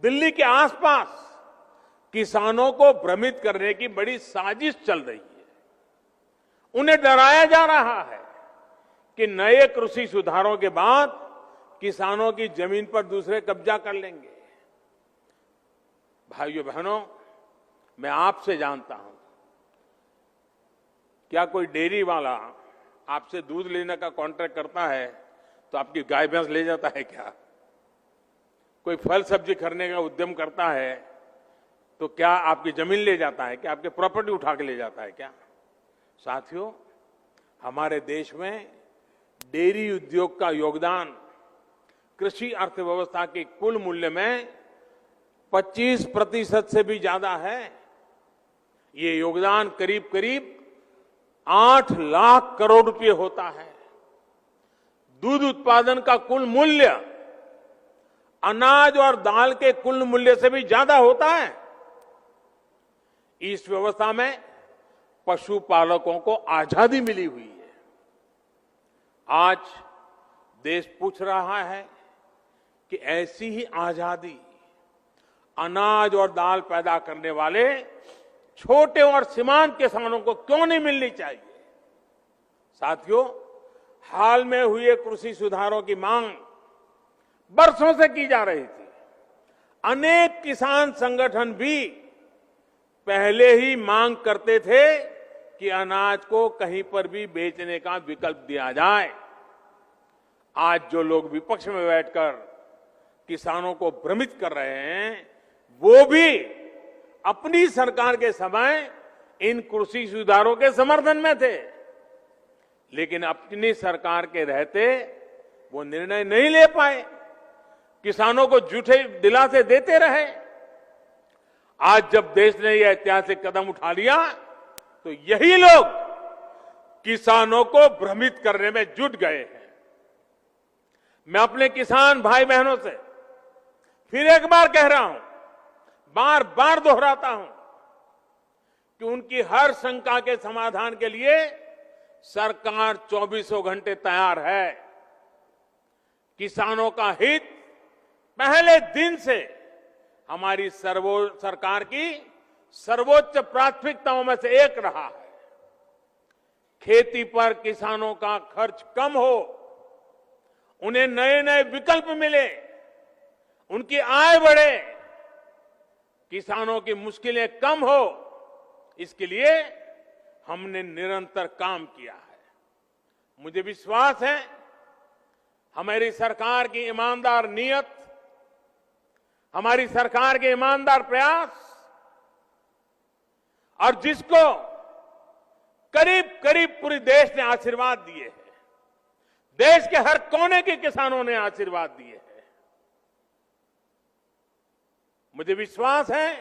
दिल्ली के आसपास किसानों को भ्रमित करने की बड़ी साजिश चल रही है। उन्हें डराया जा रहा है कि नए कृषि सुधारों के बाद किसानों की जमीन पर दूसरे कब्जा कर लेंगे। भाइयों बहनों, मैं आपसे जानता हूं, क्या कोई डेयरी वाला आपसे दूध लेने का कॉन्ट्रैक्ट करता है तो आपकी गाय भैंस ले जाता है क्या? कोई फल सब्जी खरीदने का उद्यम करता है तो क्या आपकी जमीन ले जाता है क्या? आपकी प्रॉपर्टी उठा के ले जाता है क्या? साथियों, हमारे देश में डेयरी उद्योग का योगदान कृषि अर्थव्यवस्था के कुल मूल्य में 25% से भी ज्यादा है। ये योगदान करीब करीब 8 लाख करोड़ रुपए होता है। दूध उत्पादन का कुल मूल्य अनाज और दाल के कुल मूल्य से भी ज्यादा होता है। इस व्यवस्था में पशुपालकों को आजादी मिली हुई है। आज देश पूछ रहा है कि ऐसी ही आजादी अनाज और दाल पैदा करने वाले छोटे और सीमांत किसानों को क्यों नहीं मिलनी चाहिए? साथियों, हाल में हुए कृषि सुधारों की मांग बरसों से की जा रही थी। अनेक किसान संगठन भी पहले ही मांग करते थे कि अनाज को कहीं पर भी बेचने का विकल्प दिया जाए। आज जो लोग विपक्ष में बैठकर किसानों को भ्रमित कर रहे हैं, वो भी अपनी सरकार के समय इन कृषि सुधारों के समर्थन में थे, लेकिन अपनी सरकार के रहते वो निर्णय नहीं ले पाए, किसानों को झूठे दिलासे देते रहे। आज जब देश ने यह ऐतिहासिक कदम उठा लिया तो यही लोग किसानों को भ्रमित करने में जुट गए हैं। मैं अपने किसान भाई बहनों से फिर एक बार कह रहा हूं, बार बार दोहराता हूं कि उनकी हर शंका के समाधान के लिए सरकार 24 घंटे तैयार है। किसानों का हित पहले दिन से हमारी सरकार की सर्वोच्च प्राथमिकताओं में से एक रहा है। खेती पर किसानों का खर्च कम हो, उन्हें नए नए विकल्प मिले, उनकी आय बढ़े, किसानों की मुश्किलें कम हो, इसके लिए हमने निरंतर काम किया है। मुझे विश्वास है हमारी सरकार की ईमानदार नीयत, हमारी सरकार के ईमानदार प्रयास, और जिसको करीब करीब पूरे देश ने आशीर्वाद दिए हैं, देश के हर कोने के किसानों ने आशीर्वाद दिए हैं। मुझे विश्वास है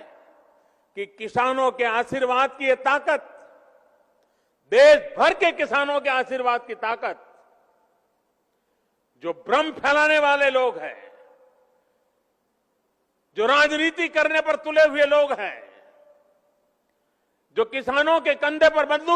कि किसानों के आशीर्वाद की ये ताकत, देश भर के किसानों के आशीर्वाद की ताकत, जो भ्रम फैलाने वाले लोग हैं, जो राजनीति करने पर तुले हुए लोग हैं, जो किसानों के कंधे पर बंदूक